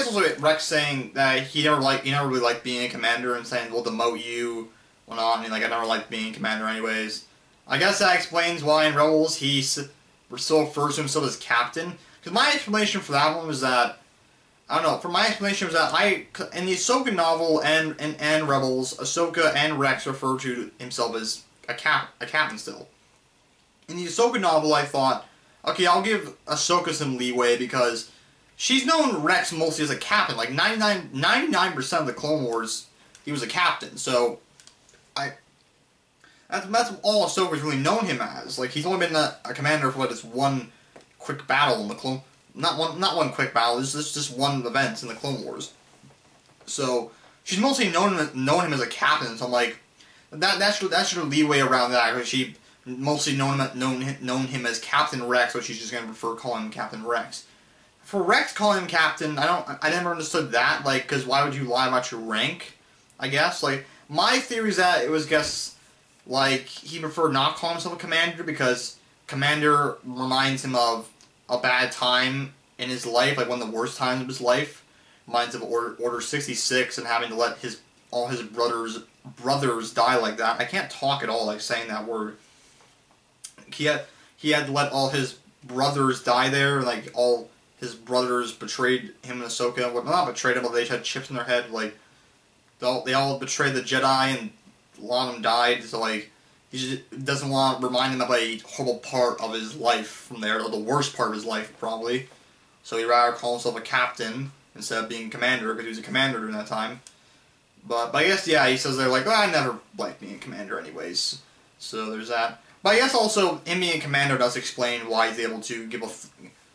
guess also Rex saying that he never really liked being a commander and saying we'll demote you, whatnot. I mean, like I never liked being a commander anyways. I guess that explains why in Rebels he still refers to himself as captain. Because my explanation for that one was that I don't know. For my explanation was that in the Ahsoka novel and Rebels, Ahsoka and Rex refer to himself as a captain still. In the Ahsoka novel, I thought, okay, I'll give Ahsoka some leeway because she's known Rex mostly as a captain. Like 99% of the Clone Wars, he was a captain. So that's all Ahsoka's really known him as. Like he's only been a commander for this one quick battle in the Clone. Not one quick battle. It's just one event in the Clone Wars. So she's mostly known him as a captain. So I'm like, that's your leeway around that. Because she mostly known him as Captain Rex, so she's just gonna prefer calling him Captain Rex. For Rex calling him Captain, I never understood that. Like, because why would you lie about your rank? I guess like my theory is that it was like he preferred not calling himself a commander because commander reminds him of a bad time in his life, like one of the worst times of his life. Reminds of Order 66 and having to let all his brothers die like that. I can't talk at all like saying that word. He had to let all his brothers die there, like all his brothers betrayed him and Ahsoka. Well, not betrayed him, but they each had chips in their head. Like they all betrayed the Jedi, and a lot of them died. So like he just doesn't want to remind them of a horrible part of his life from there, or the worst part of his life probably. So he'd rather call himself a captain instead of being commander because he was a commander during that time. But I guess yeah, he says they're like, oh, I never liked being a commander anyways. So there's that. But I guess also him being a commander does explain why he's able to give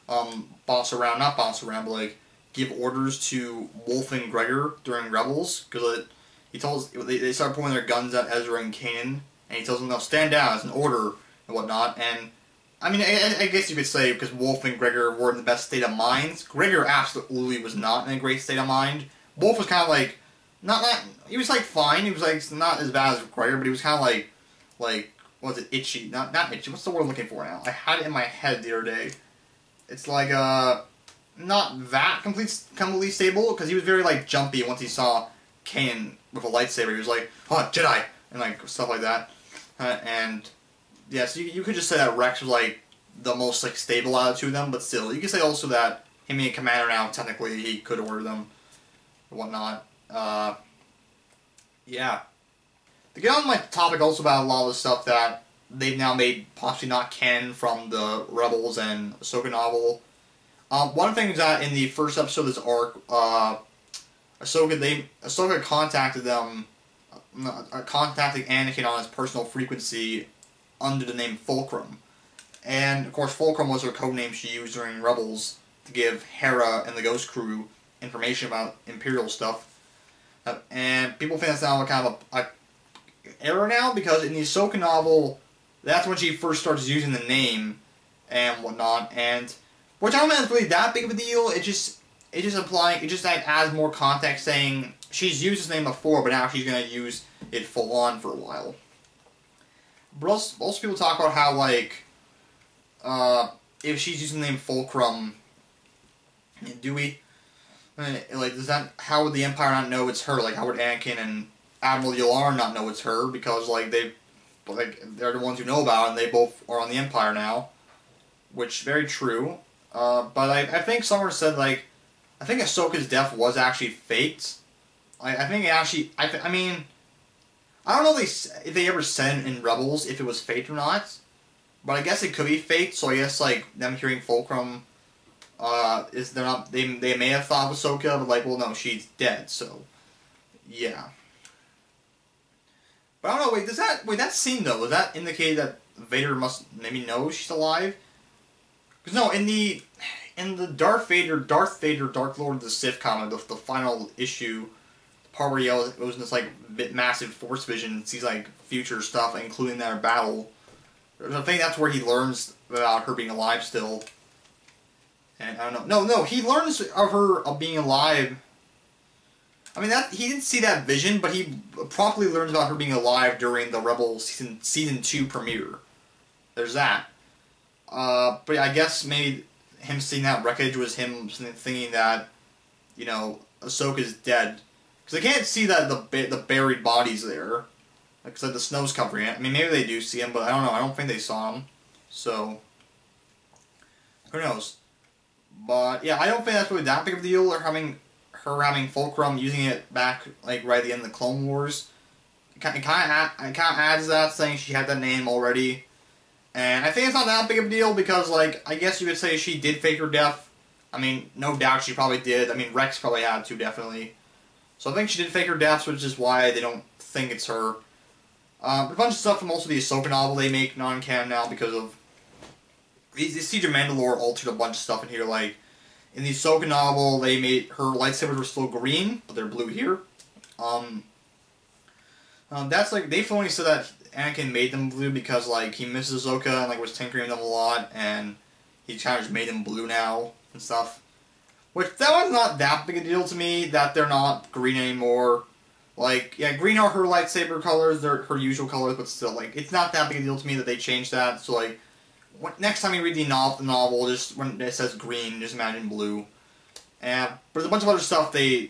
not boss around, but like give orders to Wolf and Gregor during Rebels, because they start pointing their guns at Ezra and Kanan, and he tells them they'll stand down as an order and whatnot. And I mean, I guess you could say because Wolf and Gregor were in the best state of minds. Gregor absolutely was not in a great state of mind. Wolf was kind of like he was like fine. He was like not as bad as Gregor, but he was kind of like. What was it? Itchy. Not itchy. What's the word I'm looking for now? I had it in my head the other day. It's like, not that completely stable, because he was very, like, jumpy once he saw Kanan with a lightsaber. He was like, oh, Jedi! And, like, stuff like that. And, yeah, so you could just say that Rex was, like, the most, like, stable out of two of them, but still. You could say also that him being commander now, technically, he could order them and whatnot. Yeah. To get on my topic also about a lot of the stuff that they've now made possibly not canon from the Rebels and Ahsoka novel. One thing is that in the first episode of this arc, Ahsoka contacted Anakin on his personal frequency under the name Fulcrum. And of course Fulcrum was her codename she used during Rebels to give Hera and the Ghost Crew information about Imperial stuff. And people think that's now kind of a error now, because in the Ahsoka novel, that's when she first starts using the name and whatnot, and which I don't think is really that big of a deal. It just adds more context, saying she's used his name before, but now she's gonna use it full on for a while. But also people talk about how like if she's using the name Fulcrum, how would the Empire not know it's her? Like how would Anakin and Admiral Yularen not know it's her, because they're the ones who know about it, and they both are on the Empire now, which very true. But I think someone said I think Ahsoka's death was actually faked. I mean I don't know if they ever said in Rebels if it was faked or not, but I guess it could be faked. So I guess them hearing Fulcrum they may have thought of Ahsoka, but well no, she's dead. So yeah. But I don't know, that scene though, does that indicate that Vader must maybe know she's alive? Because no, in the Darth Vader, Dark Lord of the Sith comic, the final issue, the part where he goes in this massive force vision and sees future stuff, including their battle. I think that's where he learns about her being alive still. And I don't know. No, he learns of her being alive. I mean, he didn't see that vision, but he promptly learns about her being alive during the Rebels season 2 premiere. There's that. But I guess maybe him seeing that wreckage was him thinking that you know, Ahsoka's dead. Because they can't see that the buried body's there. Like I said, the snow's covering it. I mean, maybe they do see him, but I don't know. I don't think they saw him. So, who knows? But, yeah, I don't think that's really that big of a deal, or her having Fulcrum, using it back, like, right at the end of the Clone Wars. It kind of adds that, saying she had that name already. And I think it's not that big of a deal, because, like, I guess you could say she did fake her death. I mean, no doubt she probably did. I mean, Rex probably had to, definitely. So I think she did fake her death, which is why they don't think it's her. A bunch of stuff from also the Ahsoka novel they make non-canon now because of... The Siege of Mandalore altered a bunch of stuff in here, like... In the Ahsoka novel, they made... Her lightsabers were still green, but they're blue here. That's like... They've only said that Anakin made them blue because, like, he misses Ahsoka and, like, was tinkering them a lot, and he kind of just made them blue now and stuff. Which, that one's not that big a deal to me, that they're not green anymore. Like, yeah, green are her lightsaber colors, they're her usual colors, but still, like, it's not that big a deal to me that they changed that. So, like, next time you read the novel, just when it says green, just imagine blue. And there's a bunch of other stuff that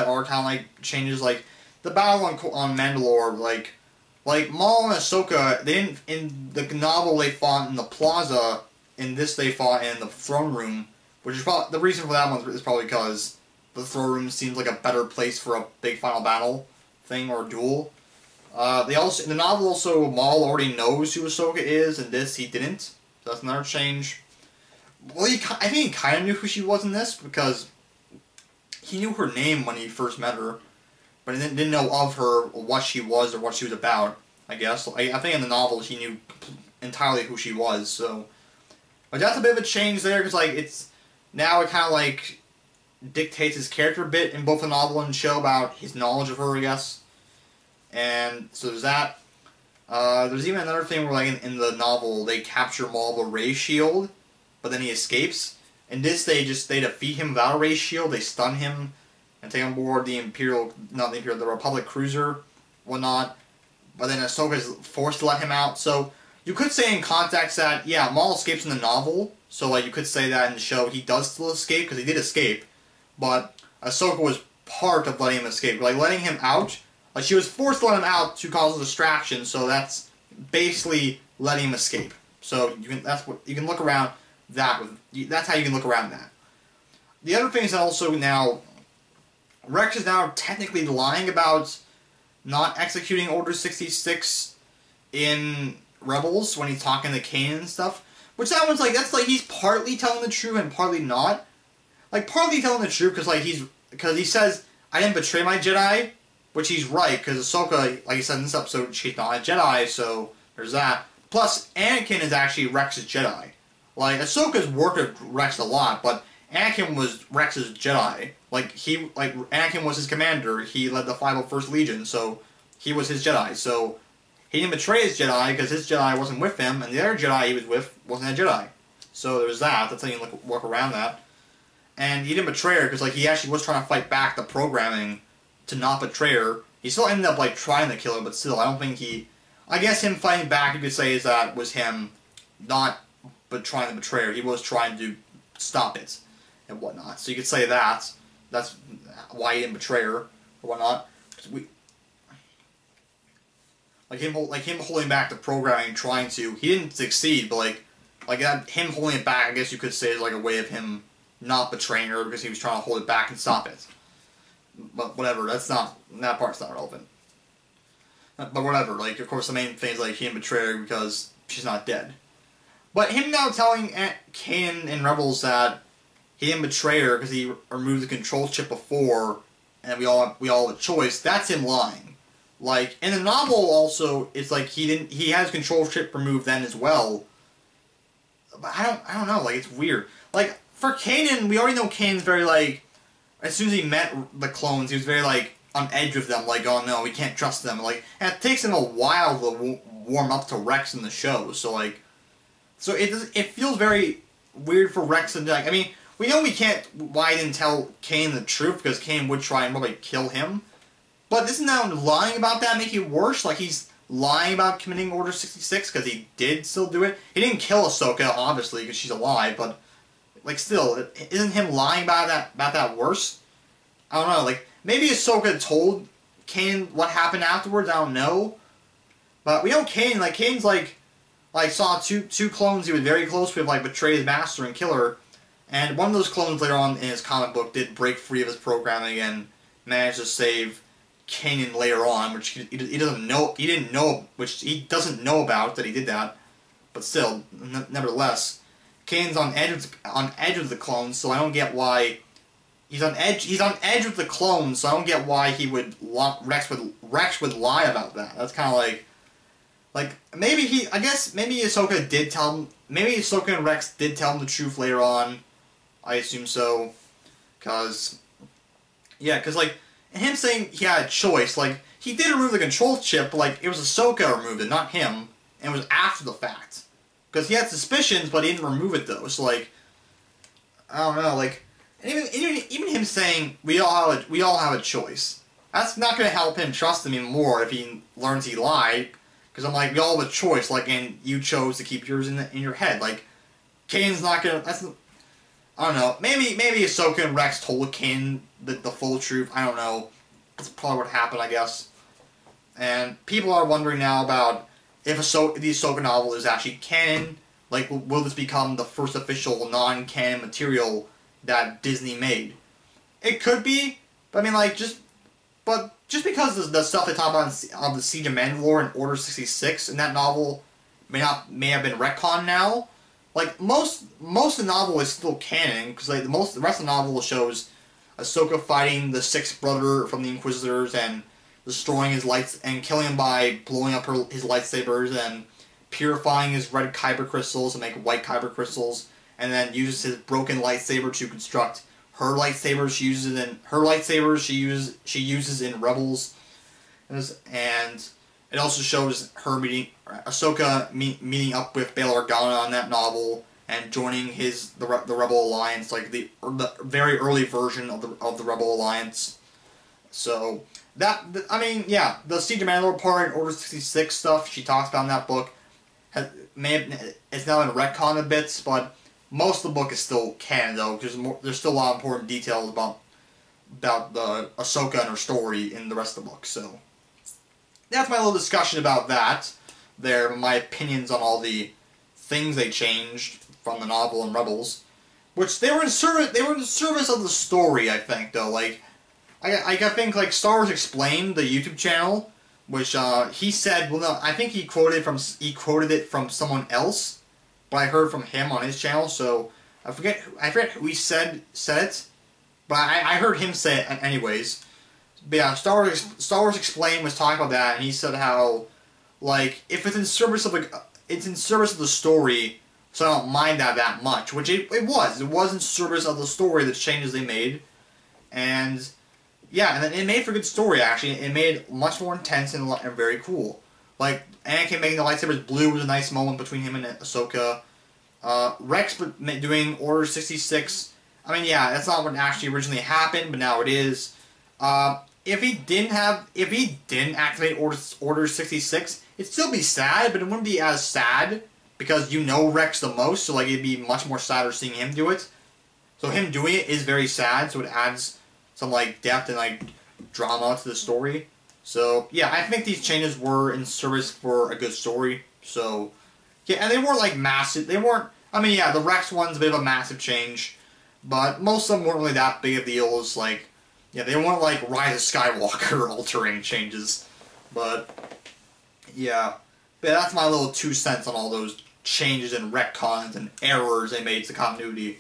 are kind of, like, changes, like, the battle on Mandalore, like Maul and Ahsoka, they didn't, in the novel they fought in the plaza, in this they fought in the throne room, which is probably, the reason for that one is probably because the throne room seems like a better place for a big final battle thing or duel. They also, in the novel also, Maul already knows who Ahsoka is, and this he didn't. So that's another change. Well, I think he kind of knew who she was in this, because he knew her name when he first met her, but he didn't know of her, or what she was, or what she was about, I guess. I think in the novel he knew entirely who she was, so... But that's a bit of a change there, because, like, it's... Now it kind of, like, dictates his character a bit in both the novel and the show about his knowledge of her, I guess. And so there's that. There's even another thing where, like, in the novel, they capture Maul with a ray shield, but then he escapes. In this, they defeat him without a ray shield, they stun him, and take on board the the Republic cruiser, whatnot. But then Ahsoka is forced to let him out. So you could say in context that, yeah, Maul escapes in the novel, so, like, you could say that in the show he does still escape, because he did escape, but Ahsoka was part of letting him escape. Like, letting him out, like, she was forced to let him out to cause a distraction, so that's basically letting him escape. So you can look around that with, that's how you can look around that. The other thing is that also now, Rex is now technically lying about not executing Order 66 in Rebels when he's talking to Kanan and stuff. Which that one's like, that's like, he's partly telling the truth and partly not. Like, partly telling the truth because he says, I didn't betray my Jedi, which he's right, because Ahsoka, like he said in this episode, she's not a Jedi, so there's that. Plus, Anakin is actually Rex's Jedi. Like, Ahsoka's worked with Rex a lot, but Anakin was Rex's Jedi. Like, Anakin was his commander, he led the 501st Legion, so he was his Jedi, so he didn't betray his Jedi because his Jedi wasn't with him, and the other Jedi he was with wasn't a Jedi. So there was that. That's how you can work around that. And he didn't betray her because, like, he actually was trying to fight back the programming to not betray her. He still ended up, like, trying to kill her, but still, I don't think he... I guess him fighting back, you could say, is that was him not trying to betray her. He was trying to stop it and whatnot. So you could say that. That's why he didn't betray her or whatnot. Like him holding back the programming, trying to... He didn't succeed, but, like that, him holding it back, I guess you could say, is like a way of him not betraying her because he was trying to hold it back and stop it. But whatever, that part's not relevant. But whatever, like, of course the main thing is, like, he didn't betray her because she's not dead. But him now telling Kanan in Rebels that he didn't betray her because he removed the control chip before, and we all have a choice, that's him lying. Like, in the novel also, it's like he has control chip removed then as well. But I don't know, like, it's weird. Like, for Kanan, we already know Kanan's very, like, as soon as he met the clones, he was very, like, on edge with them, like, oh no, we can't trust them. Like, and it takes him a while to warm up to Rex in the show, so, like, so it feels very weird for Rex to, like, I mean, we know why he didn't tell Kanan the truth, because Kanan would try and probably kill him. But isn't that lying about that make it worse? Like, he's lying about committing Order 66 because he did still do it. He didn't kill Ahsoka, obviously, because she's alive, but, like, still, isn't him lying about that worse? I don't know, like, maybe Ahsoka told Kanan what happened afterwards, I don't know. But we know Kanan, like, Kanan's, like saw two clones he was very close with, like, betray his master and kill her. And one of those clones later on in his comic book did break free of his programming and managed to save Kanan later on, which he doesn't know, which he doesn't know about that he did that. But still, nevertheless, Kanan's on edge of the clones, so I don't get why he's on edge with the clones, so I don't get why he would Rex would lie about that. That's kind of like maybe Ahsoka did tell him, maybe Ahsoka and Rex did tell him the truth later on. I assume so, cause like him saying he had a choice, like he did remove the control chip, but like it was Ahsoka who removed it, not him, and it was after the fact. Because he had suspicions, but he didn't remove it though. So like, I don't know, like, and even him saying we all have a choice. That's not going to help him trust him even more if he learns he lied. Because I'm like, we all have a choice, like, and you chose to keep yours in your head. Like, Kanan's not gonna. I don't know. Maybe Ahsoka and Rex told Kanan the full truth. I don't know. That's probably what happened, I guess. And people are wondering now about if the Ahsoka novel is actually canon. Like, will this become the first official non-canon material that Disney made? It could be, but I mean, like, just because the stuff they talk about on the Siege of Mandalore and Order 66 in that novel may have been retconned now. Like, most of the novel is still canon, because like the rest of the novel shows Ahsoka fighting the sixth brother from the Inquisitors and destroying his lights and killing him by blowing up his lightsabers and purifying his red kyber crystals to make white kyber crystals, and then uses his broken lightsaber to construct her lightsabers. She uses in Rebels, and it also shows her Ahsoka meeting up with Bail Organa on that novel and joining the Rebel Alliance, like the very early version of the Rebel Alliance. So I mean, yeah, the Siege of Mandalore part and Order 66 stuff she talks about in that book it's now been retconned a bit, but most of the book is still canon though, because there's still a lot of important details about the Ahsoka and her story in the rest of the book. So that's my little discussion about that. My opinions on all the things they changed from the novel and Rebels, which they were in service of the story. I think though, like I think like Star Wars Explained, the YouTube channel, which he said, well, no, I think he quoted it from someone else, but I heard from him on his channel. So I forget who he said it, but I heard him say it anyways. But yeah, Star Wars Explained was talking about that, and he said how, like, if it's in service of the story, so I don't mind that much, which it was. It was in service of the story, the changes they made, and yeah, and then it made for a good story actually. It made much more intense and very cool. Like Anakin making the lightsabers blue was a nice moment between him and Ahsoka. Rex doing Order 66. I mean, yeah, that's not what actually originally happened, but now it is. If he didn't activate Order 66, it'd still be sad, but it wouldn't be as sad because you know Rex the most, so like it'd be much more sadder seeing him do it. So him doing it is very sad, so it adds some like depth and like drama to the story. So yeah, I think these changes were in service for a good story. So yeah, and they weren't like massive. They weren't. I mean, yeah, the Rex one's a bit of a massive change, but most of them weren't really that big of deals. Like, yeah, they weren't like Rise of Skywalker altering changes. But yeah, that's my little 2 cents on all those changes and retcons and errors they made to continuity.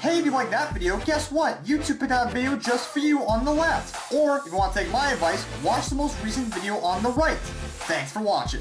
Hey, if you like that video, guess what? YouTube put out a video just for you on the left. Or, if you want to take my advice, watch the most recent video on the right. Thanks for watching.